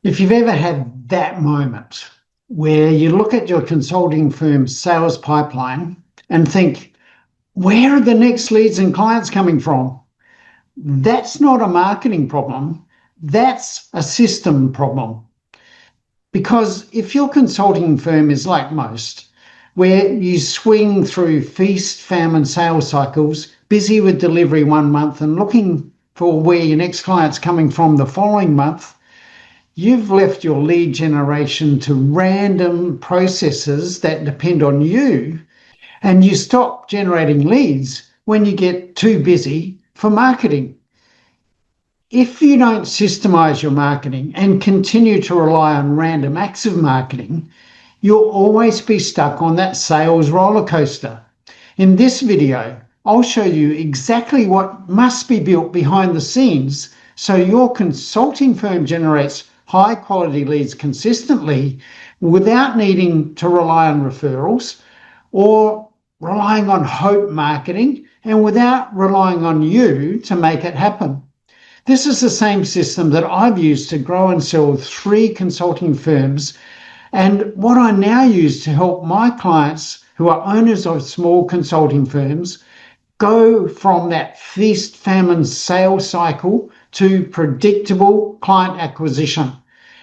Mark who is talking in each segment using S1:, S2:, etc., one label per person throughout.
S1: If you've ever had that moment where you look at your consulting firm's sales pipeline and think, where are the next leads and clients coming from? That's not a marketing problem. That's a system problem. Because if your consulting firm is like most, where you swing through feast-famine sales cycles, busy with delivery one month and looking for where your next client's coming from the following month, you've left your lead generation to random processes that depend on you, and you stop generating leads when you get too busy for marketing. If you don't systemize your marketing and continue to rely on random acts of marketing, you'll always be stuck on that sales roller coaster. In this video, I'll show you exactly what must be built behind the scenes so your consulting firm generates high quality leads consistently without needing to rely on referrals or relying on hope marketing, and without relying on you to make it happen. This is the same system that I've used to grow and sell 3 consulting firms, and what I now use to help my clients who are owners of small consulting firms go from that feast-famine sales cycle to predictable client acquisition.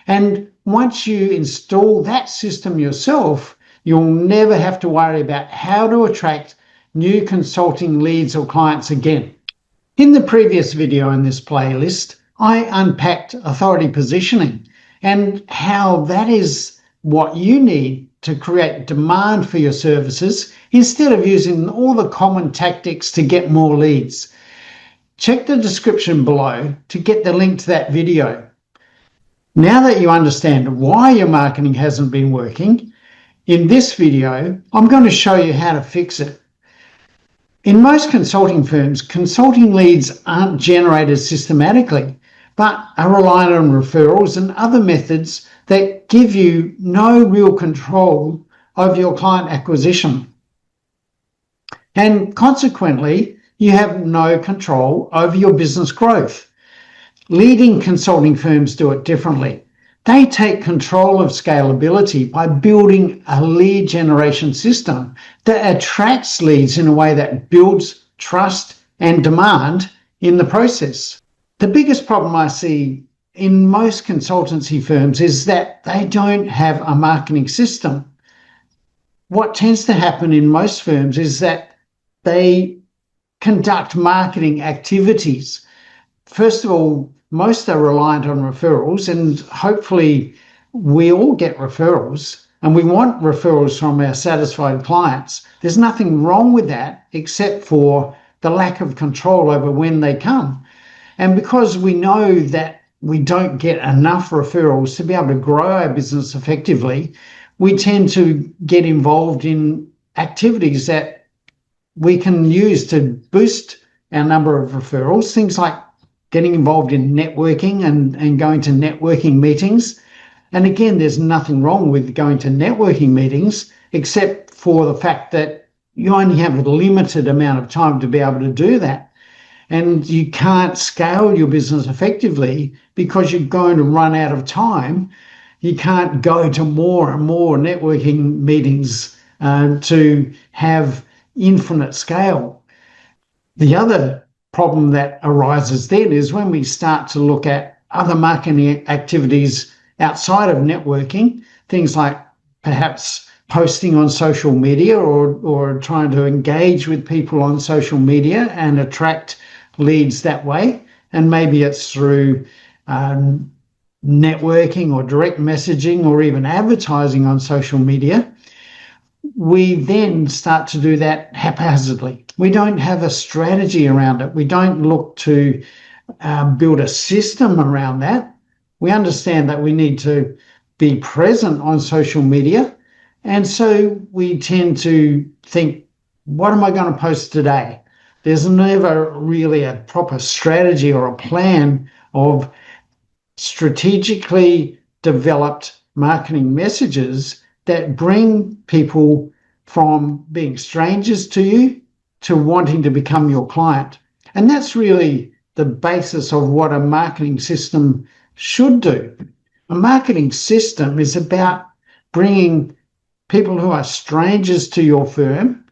S1: And once you install that system yourself, you'll never have to worry about how to attract new consulting leads or clients again. In the previous video in this playlist, I unpacked authority positioning and how that is what you need to create demand for your services instead of using all the common tactics to get more leads. Check the description below to get the link to that video. Now that you understand why your marketing hasn't been working, in this video, I'm going to show you how to fix it. In most consulting firms, consulting leads aren't generated systematically, but are reliant on referrals and other methods that give you no real control over your client acquisition. And consequently, you have no control over your business growth. Leading consulting firms do it differently. They take control of scalability by building a lead generation system that attracts leads in a way that builds trust and demand in the process. The biggest problem I see in most consultancy firms is that they don't have a marketing system. What tends to happen in most firms is that they conduct marketing activities. First of all, most are reliant on referrals, and hopefully we all get referrals, and we want referrals from our satisfied clients. There's nothing wrong with that except for the lack of control over when they come. And because we know that we don't get enough referrals to be able to grow our business effectively, we tend to get involved in activities that we can use to boost our number of referrals, things like getting involved in networking and going to networking meetings. And again, there's nothing wrong with going to networking meetings, except for the fact that you only have a limited amount of time to be able to do that. And you can't scale your business effectively because you're going to run out of time. You can't go to more and more networking meetings to have infinite scale. The other problem that arises then is when we start to look at other marketing activities outside of networking, things like perhaps posting on social media or trying to engage with people on social media and attract leads that way. And maybe it's through networking or direct messaging or even advertising on social media. We then start to do that haphazardly. We don't have a strategy around it. We don't look to build a system around that. We understand that we need to be present on social media. And so we tend to think, what am I going to post today? There's never really a proper strategy or a plan of strategically developed marketing messages that bring people from being strangers to you to wanting to become your client. And that's really the basis of what a marketing system should do. A marketing system is about bringing people who are strangers to your firm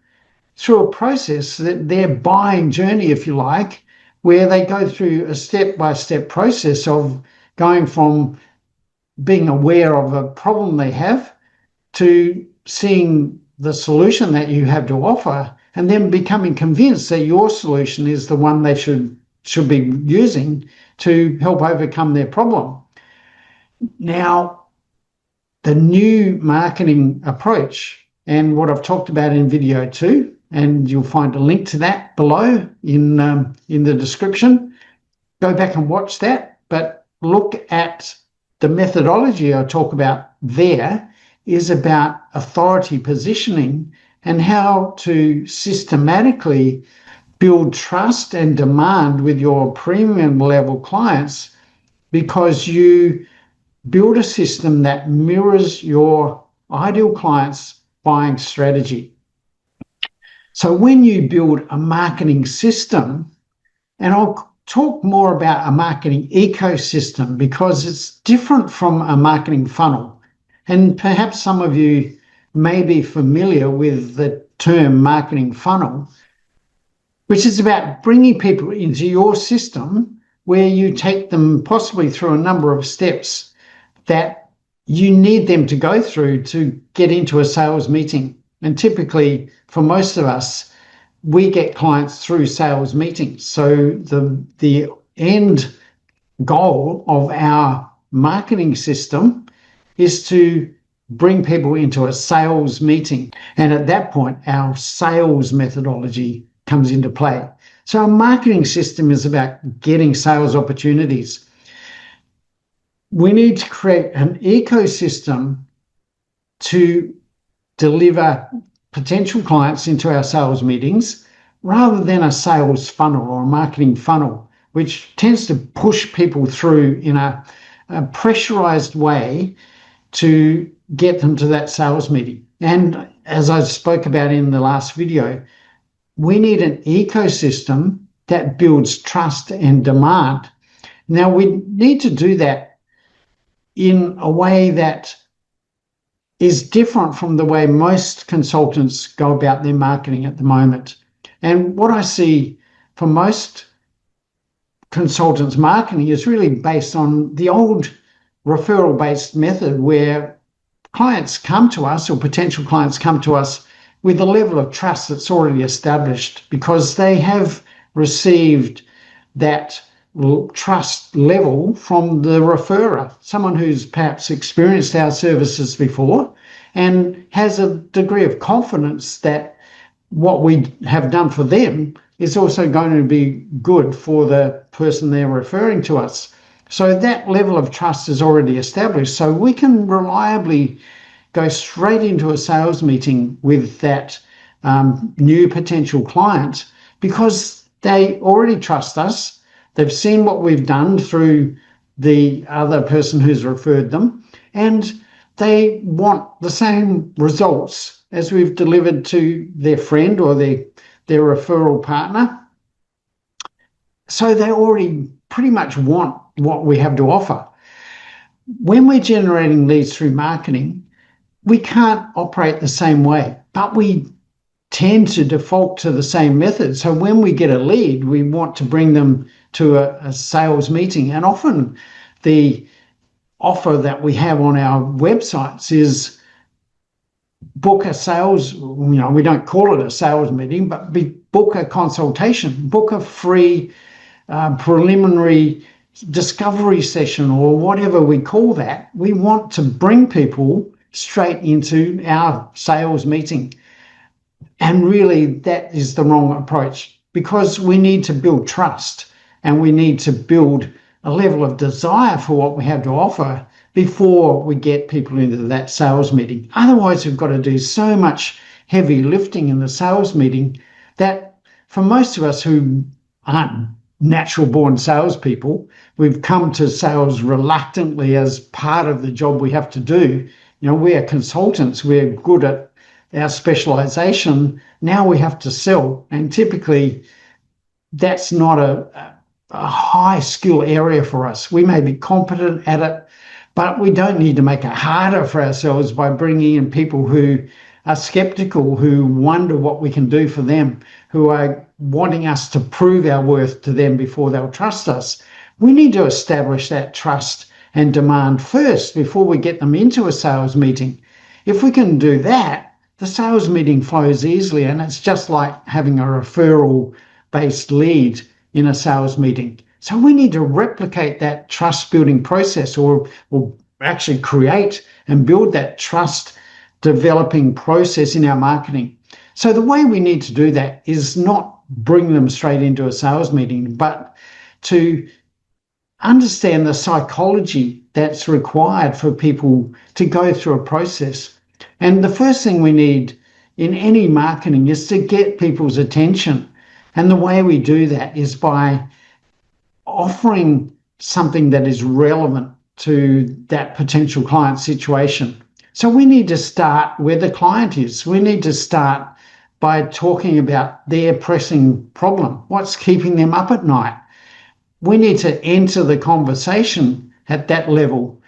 S1: through a process, that their buying journey, if you like, where they go through a step-by-step process of going from being aware of a problem they have to seeing the solution that you have to offer, and then becoming convinced that your solution is the one they should be using to help overcome their problem. Now, the new marketing approach, and what I've talked about in video 2, and you'll find a link to that below in the description. Go back and watch that, but look at the methodology I talk about there is about authority positioning and how to systematically build trust and demand with your premium level clients, because you build a system that mirrors your ideal client's buying strategy. So when you build a marketing system, and I'll talk more about a marketing ecosystem because it's different from a marketing funnel. And perhaps some of you may be familiar with the term marketing funnel, which is about bringing people into your system where you take them possibly through a number of steps that you need them to go through to get into a sales meeting. And typically, for most of us, we get clients through sales meetings. So the end goal of our marketing system is to bring people into a sales meeting. And at that point, our sales methodology comes into play. So a marketing system is about getting sales opportunities. We need to create an ecosystem to deliver potential clients into our sales meetings rather than a sales funnel or a marketing funnel, which tends to push people through in a pressurized way to get them to that sales meeting. And as I spoke about in the last video, we need an ecosystem that builds trust and demand. Now, we need to do that in a way that is different from the way most consultants go about their marketing at the moment. And what I see for most consultants' marketing is really based on the old referral-based method, where clients come to us, or potential clients come to us, with a level of trust that's already established because they have received that trust level from the referrer, someone who's perhaps experienced our services before and has a degree of confidence that what we have done for them is also going to be good for the person they're referring to us. So that level of trust is already established. So we can reliably go straight into a sales meeting with that new potential client because they already trust us. They've seen what we've done through the other person who's referred them, and they want the same results as we've delivered to their friend or their referral partner. So they already pretty much want what we have to offer. When we're generating leads through marketing, we can't operate the same way, but we tend to default to the same method. So when we get a lead, we want to bring them to a sales meeting. And often the offer that we have on our websites is book a sales, we don't call it a sales meeting, but book a consultation, book a free preliminary discovery session, or whatever we call that. We want to bring people straight into our sales meeting. And really, that is the wrong approach, because we need to build trust and we need to build a level of desire for what we have to offer before we get people into that sales meeting. Otherwise, we've got to do so much heavy lifting in the sales meeting that for most of us who aren't natural-born salespeople, we've come to sales reluctantly as part of the job we have to do. We are consultants. We're good at our specialization. Now we have to sell. And typically, that's not a high skill area for us. We may be competent at it, But we don't need to make it harder for ourselves by bringing in people who are skeptical, who wonder what we can do for them, who are wanting us to prove our worth to them before they'll trust us. We need to establish that trust and demand first before we get them into a sales meeting. If we can do that, the sales meeting flows easily, and it's just like having a referral-based lead in a sales meeting. So we need to replicate that trust-building process, or actually create and build that trust-developing process in our marketing. So the way we need to do that is not bring them straight into a sales meeting, but to understand the psychology that's required for people to go through a process. And the first thing we need in any marketing is to get people's attention. And the way we do that is by offering something that is relevant to that potential client situation. So we need to start where the client is. We need to start by talking about their pressing problem. What's keeping them up at night? We need to enter the conversation at that level.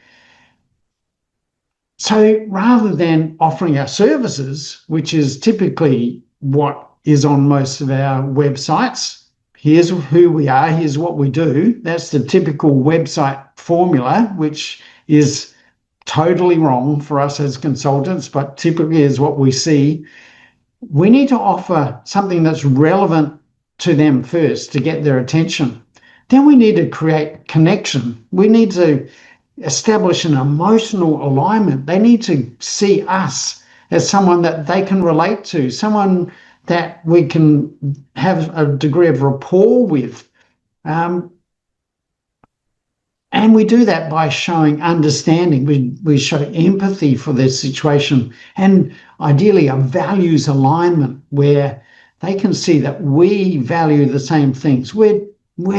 S1: So rather than offering our services, which is typically what is on most of our websites, here's who we are, here's what we do. That's the typical website formula, which is totally wrong for us as consultants, but typically is what we see. We need to offer something that's relevant to them first to get their attention. Then we need to create connection. We need to establish an emotional alignment. They need to see us as someone that they can relate to, someone that we can have a degree of rapport with. And we do that by showing understanding. We show empathy for their situation, and ideally a values alignment where they can see that we value the same things. We're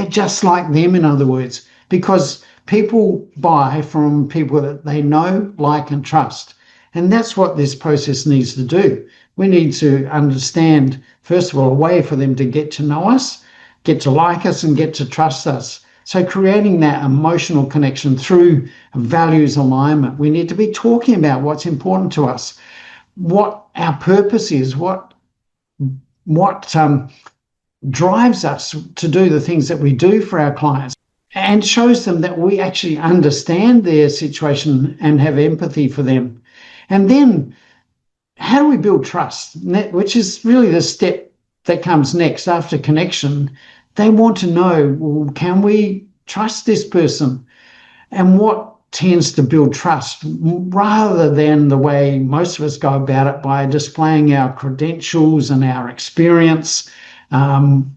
S1: just like them, in other words, because people buy from people that they know, like, and trust. And that's what this process needs to do. We need to understand, first of all, a way for them to get to know us, get to like us, and get to trust us. So creating that emotional connection through values alignment. We need to be talking about what's important to us, what our purpose is, what drives us to do the things that we do for our clients, and shows them that we actually understand their situation and have empathy for them. And then how do we build trust, which is really the step that comes next after connection. They want to know, well, can we trust this person? And what tends to build trust, rather than the way most of us go about it by displaying our credentials and our experience, the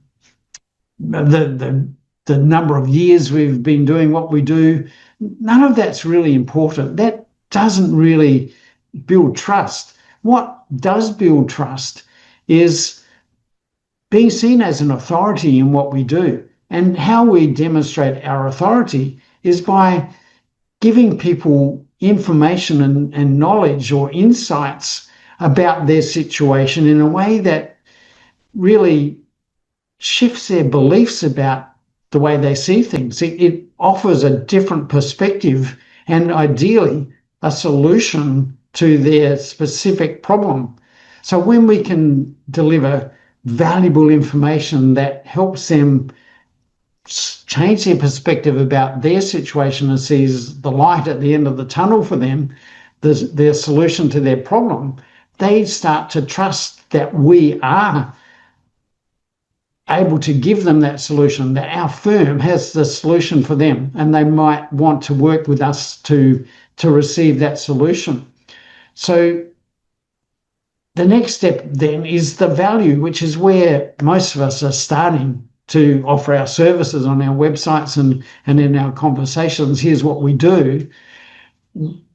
S1: number of years we've been doing what we do. None of that's really important. That doesn't really build trust. What does build trust is being seen as an authority in what we do. And how we demonstrate our authority is by giving people information and knowledge or insights about their situation in a way that really shifts their beliefs about the way they see things. It offers a different perspective and ideally a solution to their specific problem. So when we can deliver valuable information that helps them change their perspective about their situation and sees the light at the end of the tunnel for them, their solution to their problem, they start to trust that we are able to give them that solution, that our firm has the solution for them, and they might want to work with us to receive that solution. So the next step then is the value, which is where most of us are starting to offer our services on our websites and in our conversations. Here's what we do.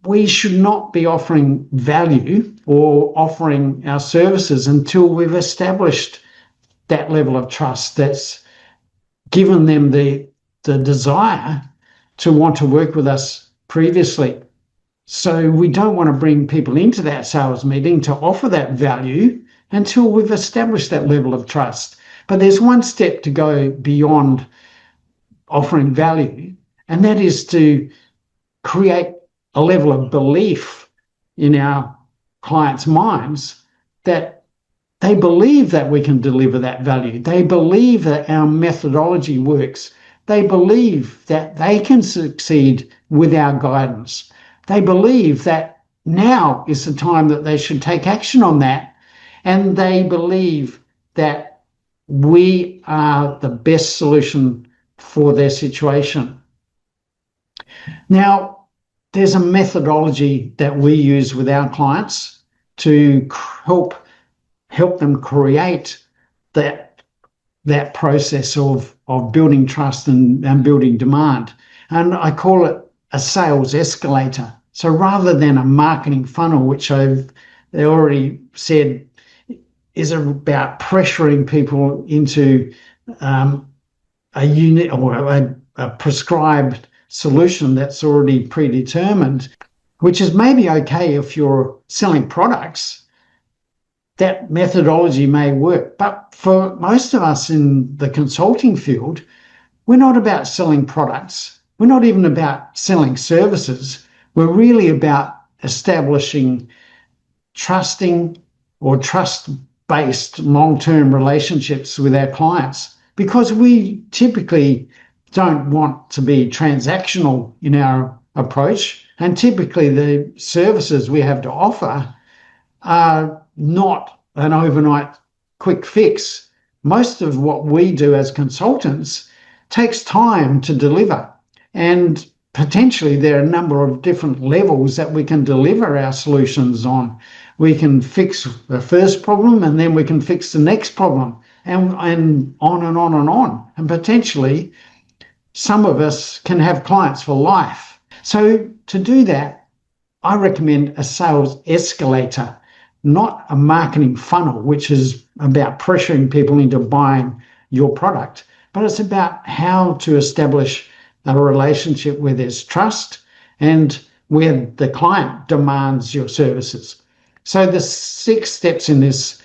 S1: We should not be offering value or offering our services until we've established that level of trust that's given them the desire to want to work with us previously. So we don't want to bring people into that sales meeting to offer that value until we've established that level of trust. But there's one step to go beyond offering value, and that is to create a level of belief in our clients' minds that they believe that we can deliver that value. They believe that our methodology works. They believe that they can succeed with our guidance. They believe that now is the time that they should take action on that. And they believe that we are the best solution for their situation. Now, there's a methodology that we use with our clients to help them create that process of building trust and building demand. And I call it a sales escalator. So rather than a marketing funnel, which they already said is about pressuring people into a unit or a prescribed solution that's already predetermined, which is maybe okay if you're selling products. That methodology may work. But for most of us in the consulting field, we're not about selling products. We're not even about selling services. We're really about establishing trusting or trust-based long-term relationships with our clients, because we typically don't want to be transactional in our approach. And typically the services we have to offer are not an overnight quick fix. Most of what we do as consultants takes time to deliver, and potentially there are a number of different levels that we can deliver our solutions on. We can fix the first problem, and then we can fix the next problem, and on and on and on. And potentially some of us can have clients for life. So to do that, I recommend a sales escalator, not a marketing funnel, which is about pressuring people into buying your product, but it's about how to establish a relationship where there's trust and where the client demands your services. So the 6 steps in this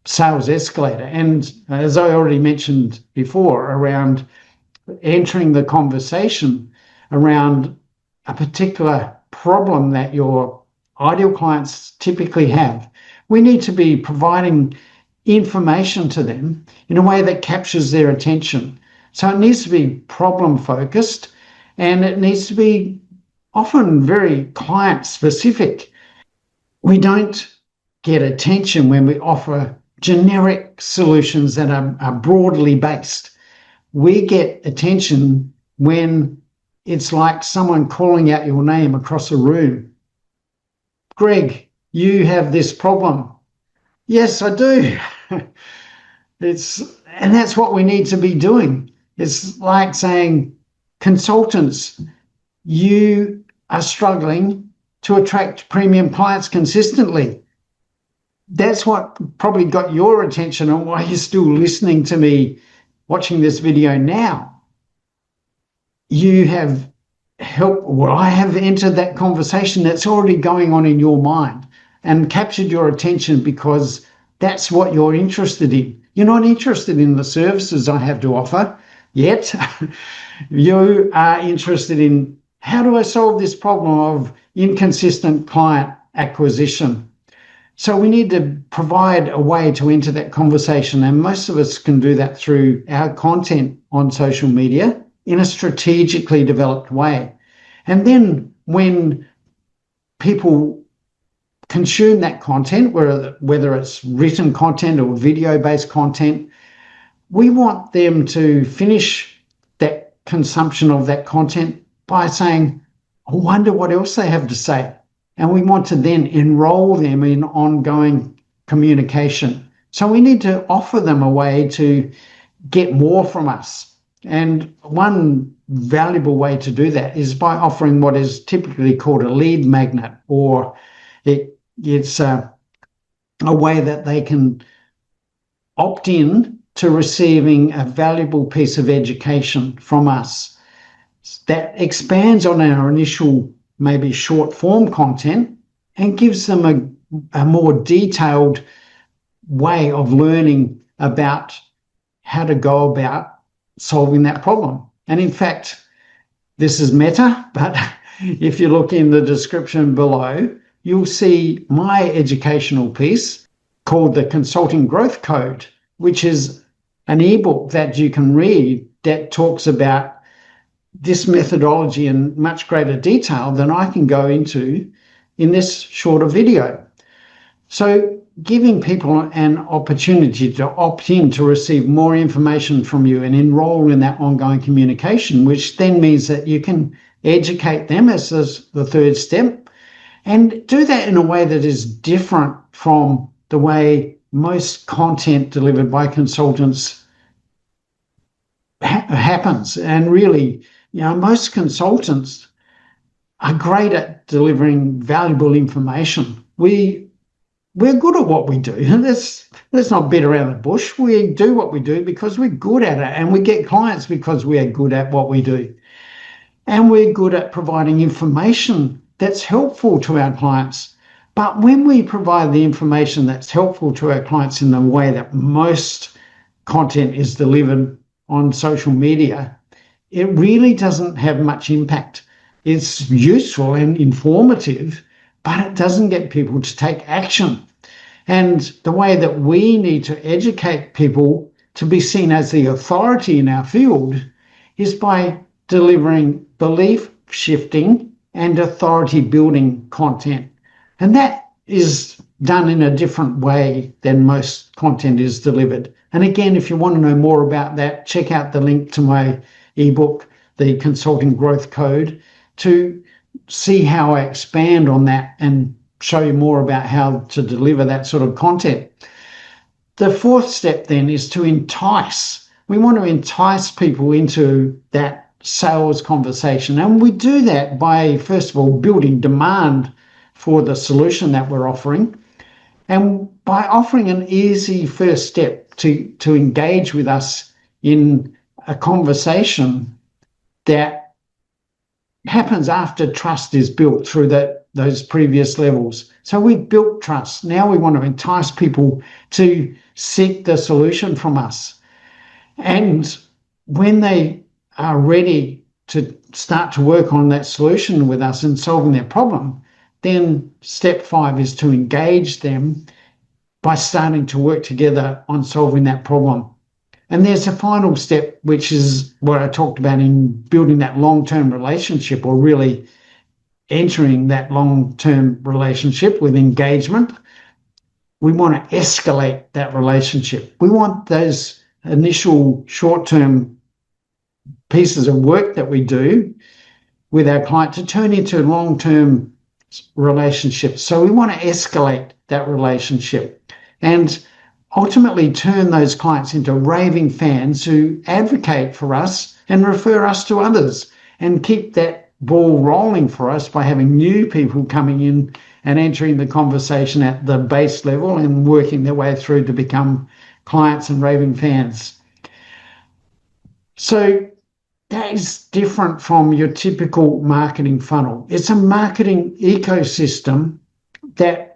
S1: sales escalator, and as I already mentioned before, around entering the conversation around a particular problem that your ideal clients typically have. We need to be providing information to them in a way that captures their attention. So it needs to be problem focused, and it needs to be often very client specific. We don't get attention when we offer generic solutions that are broadly based. We get attention when it's like someone calling out your name across a room. Greg, you have this problem. Yes, I do. And that's what we need to be doing. It's like saying, consultants, you are struggling to attract premium clients consistently. That's what probably got your attention and why you're still listening to me, watching this video now. You have helped, well, I have entered that conversation that's already going on in your mind and captured your attention because that's what you're interested in. You're not interested in the services I have to offer yet. You are interested in, how do I solve this problem of inconsistent client acquisition? So we need to provide a way to enter that conversation, and most of us can do that through our content on social media in a strategically developed way. And then when people consume that content, whether it's written content or video-based content, we want them to finish that consumption of that content by saying, I wonder what else they have to say. And we want to then enroll them in ongoing communication. So we need to offer them a way to get more from us. And one valuable way to do that is by offering what is typically called a lead magnet, or it's a way that they can opt in to receiving a valuable piece of education from us that expands on our initial maybe short form content and gives them a more detailed way of learning about how to go about solving that problem. And in fact, this is meta, but if you look in the description below, you'll see my educational piece called the Consulting Growth Code, which is an ebook that you can read that talks about this methodology in much greater detail than I can go into in this shorter video. So giving people an opportunity to opt in to receive more information from you and enroll in that ongoing communication, which then means that you can educate them as the third step, and do that in a way that is different from the way most content delivered by consultants happens. And really, most consultants are great at delivering valuable information. We're good at what we do. Let's not beat around the bush. We do what we do because we're good at it, and we get clients because we are good at what we do. And we're good at providing information that's helpful to our clients. But when we provide the information that's helpful to our clients in the way that most content is delivered on social media, it really doesn't have much impact. It's useful and informative, but it doesn't get people to take action. And the way that we need to educate people to be seen as the authority in our field is by delivering belief-shifting and authority-building content. And that is done in a different way than most content is delivered. And again, if you want to know more about that, check out the link to my ebook, The Consulting Growth Code, to see how I expand on that and show you more about how to deliver that sort of content. The fourth step then is to entice. We want to entice people into that sales conversation. And we do that by, first of all, building demand for the solution that we're offering, and by offering an easy first step to engage with us in a conversation that happens after trust is built through those previous levels. So we've built trust. Now we want to entice people to seek the solution from us. And when they are ready to start to work on that solution with us and solving their problem, then step 5 is to engage them by starting to work together on solving that problem. And there's a final step, which is what I talked about in building that long-term relationship, or really entering that long-term relationship with engagement. We want to escalate that relationship. We want those initial short-term pieces of work that we do with our client to turn into long-term relationships. So we want to escalate that relationship and ultimately turn those clients into raving fans who advocate for us and refer us to others, and keep that ball rolling for us by having new people coming in and entering the conversation at the base level and working their way through to become clients and raving fans. So that is different from your typical marketing funnel. It's a marketing ecosystem that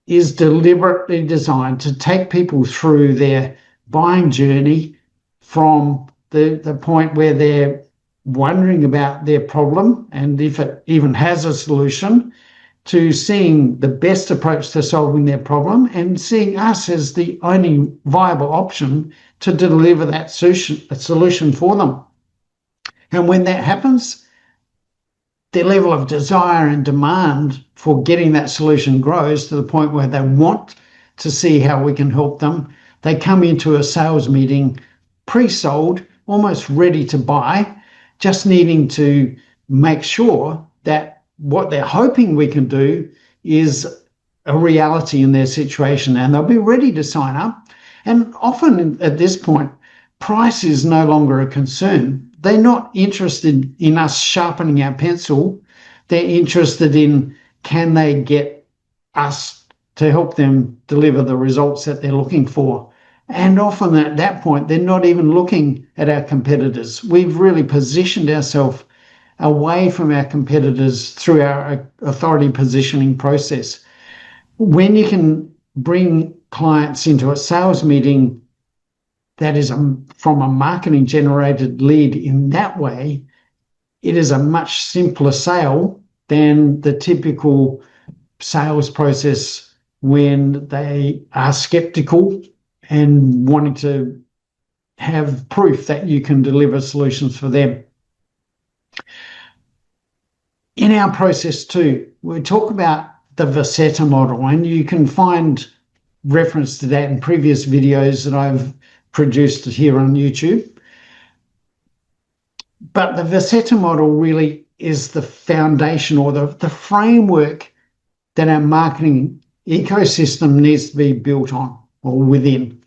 S1: is deliberately designed to take people through their buying journey from the point where they're wondering about their problem and if it even has a solution, to seeing the best approach to solving their problem and seeing us as the only viable option to deliver that solution for them. And when that happens, their level of desire and demand for getting that solution grows to the point where they want to see how we can help them. They come into a sales meeting pre-sold, almost ready to buy, just needing to make sure that what they're hoping we can do is a reality in their situation, and they'll be ready to sign up. And often at this point, price is no longer a concern. They're not interested in us sharpening our pencil. They're interested in, can they get us to help them deliver the results that they're looking for? And often at that point, they're not even looking at our competitors. We've really positioned ourselves away from our competitors through our authority positioning process. When you can bring clients into a sales meeting that is from a marketing generated lead in that way, it is a much simpler sale than the typical sales process when they are skeptical and wanting to have proof that you can deliver solutions for them. In our process too, we talk about the Vasetta model, and you can find reference to that in previous videos that I've produced here on YouTube. But the Vasetta model really is the foundation, or the framework that our marketing ecosystem needs to be built on or within.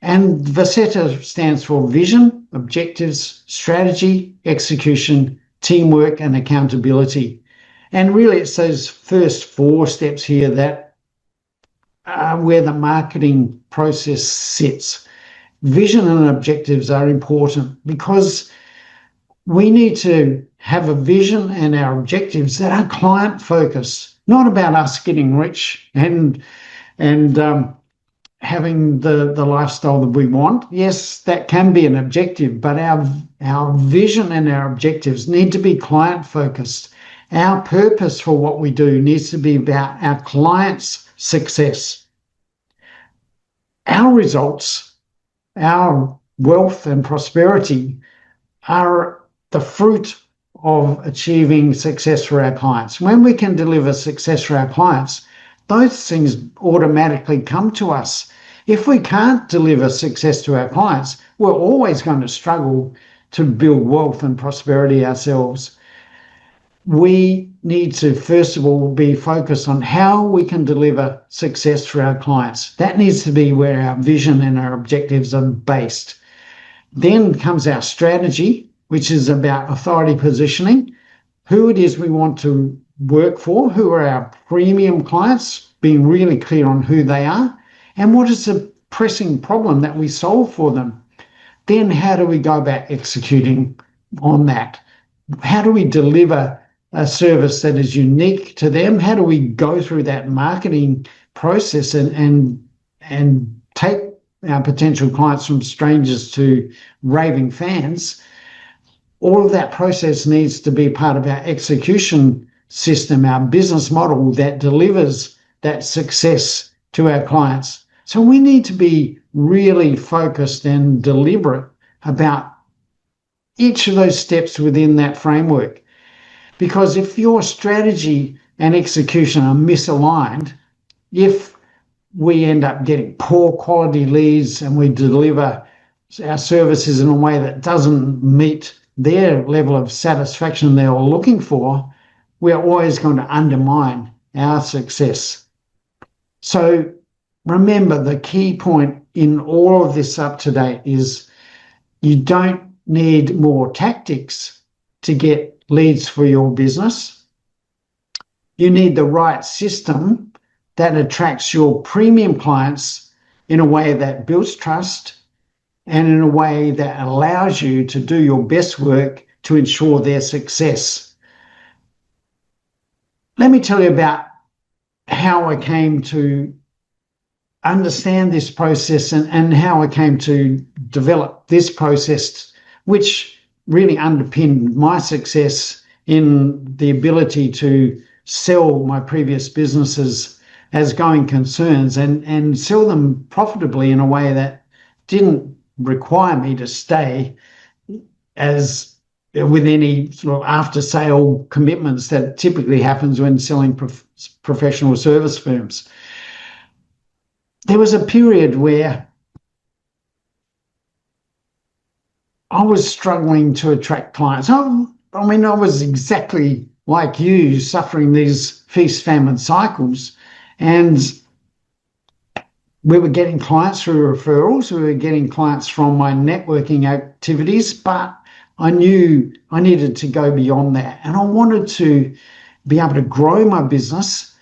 S1: And Vasetta stands for vision, objectives, strategy, execution, teamwork, and accountability. And really it's those first 4 steps here that are where the marketing process sits. Vision and objectives are important because we need to have a vision and our objectives that are client focused, not about us getting rich and having the lifestyle that we want. Yes, that can be an objective, but our vision and our objectives need to be client focused. Our purpose for what we do needs to be about our clients' success. Our results, our wealth and prosperity are the fruit of achieving success for our clients. When we can deliver success for our clients, those things automatically come to us. If we can't deliver success to our clients, we're always going to struggle to build wealth and prosperity ourselves. We need to, first of all, be focused on how we can deliver success for our clients. That needs to be where our vision and our objectives are based. Then comes our strategy, which is about authority positioning, who it is we want to work for, who are our premium clients, being really clear on who they are, and what is the pressing problem that we solve for them. Then how do we go about executing on that? How do we deliver a service that is unique to them? How do we go through that marketing process and take our potential clients from strangers to raving fans? All of that process needs to be part of our execution system, our business model that delivers that success to our clients. So we need to be really focused and deliberate about each of those steps within that framework. Because if your strategy and execution are misaligned, if we end up getting poor quality leads and we deliver our services in a way that doesn't meet their level of satisfaction they're looking for, we're always going to undermine our success. So remember, the key point in all of this up to date is you don't need more tactics to get leads for your business. You need the right system that attracts your premium clients in a way that builds trust and in a way that allows you to do your best work to ensure their success. Let me tell you about how I came to understand this process and how I came to develop this process, which really underpinned my success in the ability to sell my previous businesses as going concerns and sell them profitably in a way that didn't require me to stay as with any sort of after sale commitments that typically happens when selling professional service firms. There was a period where I was struggling to attract clients. I was exactly like you, suffering these feast-famine cycles. And we were getting clients through referrals. We were getting clients from my networking activities, but I knew I needed to go beyond that. And I wanted to be able to grow my business,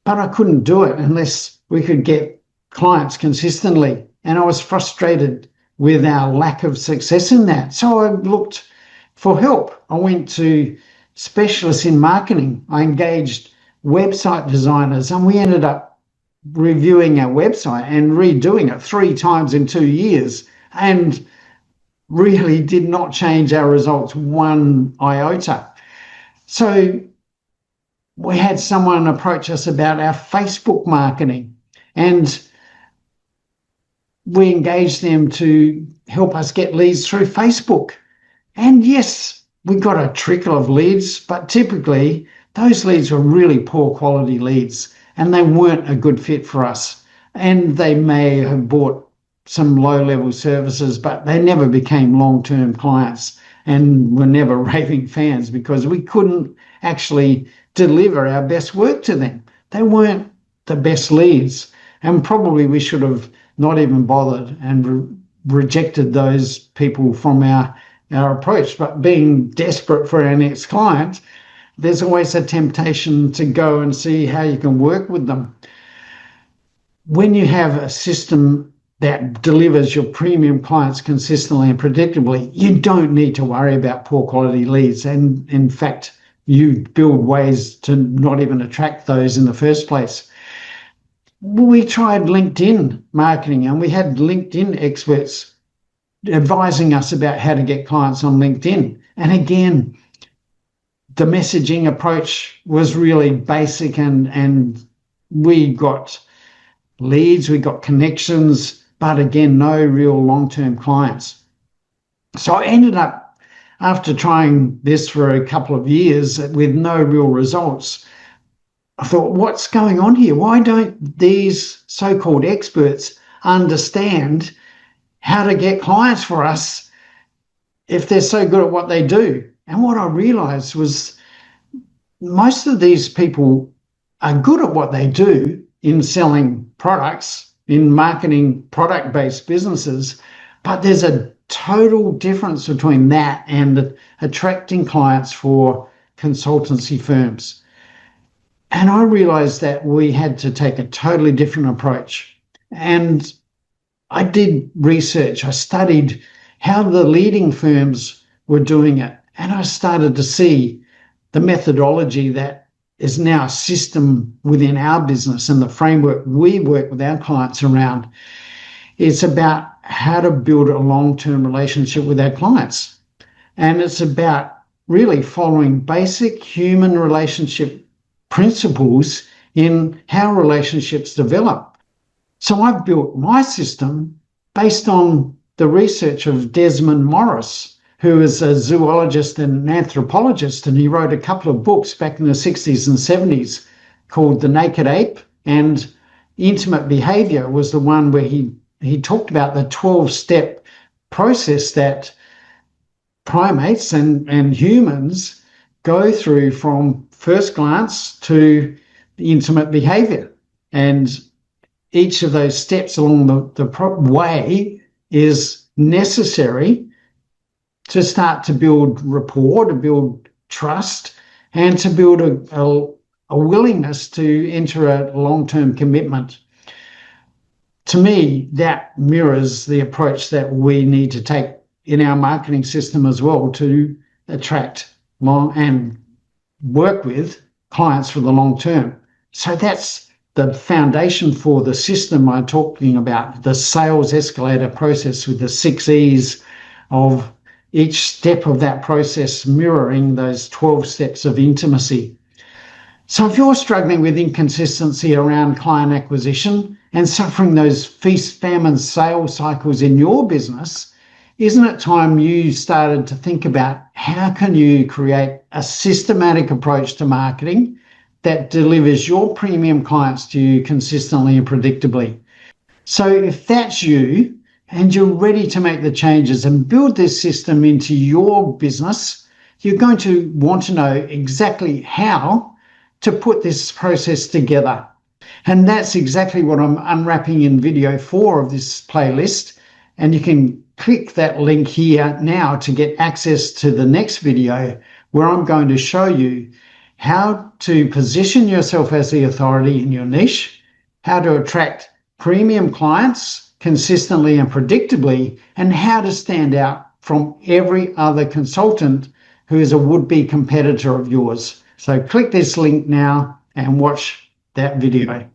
S1: but I couldn't do it unless we could get clients consistently. And I was frustrated with our lack of success in that. So I looked for help. I went to specialists in marketing. I engaged website designers, and we ended up reviewing our website and redoing it 3 times in 2 years, and really did not change our results one iota. So we had someone approach us about our Facebook marketing, and we engaged them to help us get leads through Facebook. And yes, we got a trickle of leads, but typically those leads were really poor quality leads and they weren't a good fit for us. And they may have bought some low-level services, but they never became long-term clients and were never raving fans because we couldn't actually deliver our best work to them. They weren't the best leads, and probably we should have not even bothered and rejected those people from our approach. But being desperate for our next client, there's always a temptation to go and see how you can work with them. When you have a system that delivers your premium clients consistently and predictably, you don't need to worry about poor quality leads. And in fact, you build ways to not even attract those in the first place. We tried LinkedIn marketing, and we had LinkedIn experts advising us about how to get clients on LinkedIn. And again, the messaging approach was really basic, and we got leads, we got connections, but again, no real long-term clients. So I ended up, after trying this for a couple of years with no real results, I thought, what's going on here? Why don't these so-called experts understand how to get clients for us if they're so good at what they do? And what I realized was most of these people are good at what they do in selling products, in marketing product-based businesses, but there's a total difference between that and attracting clients for consultancy firms. And I realized that we had to take a totally different approach. And I did research. I studied how the leading firms were doing it. And I started to see the methodology that is now a system within our business and the framework we work with our clients around. It's about how to build a long-term relationship with our clients. And it's about really following basic human relationship principles in how relationships develop. So I've built my system based on the research of Desmond Morris, who is a zoologist and an anthropologist, and he wrote a couple of books back in the 60s and 70s called The Naked Ape, and Intimate Behavior was the one where he talked about the 12-step process that primates and humans go through from first glance to the intimate behavior. And each of those steps along the way is necessary to start to build rapport, to build trust, and to build a willingness to enter a long-term commitment. To me, that mirrors the approach that we need to take in our marketing system as well to attract and work with clients for the long term. So that's the foundation for the system I'm talking about, the sales escalator process with the 6 E's of each step of that process mirroring those 12 steps of intimacy. So if you're struggling with inconsistency around client acquisition and suffering those feast-famine sales cycles in your business, isn't it time you started to think about how can you create a systematic approach to marketing that delivers your premium clients to you consistently and predictably? So if that's you and you're ready to make the changes and build this system into your business, you're going to want to know exactly how to put this process together. And that's exactly what I'm unwrapping in video 4 of this playlist. And you can click that link here now to get access to the next video where I'm going to show you how to position yourself as the authority in your niche, how to attract premium clients consistently and predictably, and how to stand out from every other consultant who is a would-be competitor of yours. So click this link now and watch that video.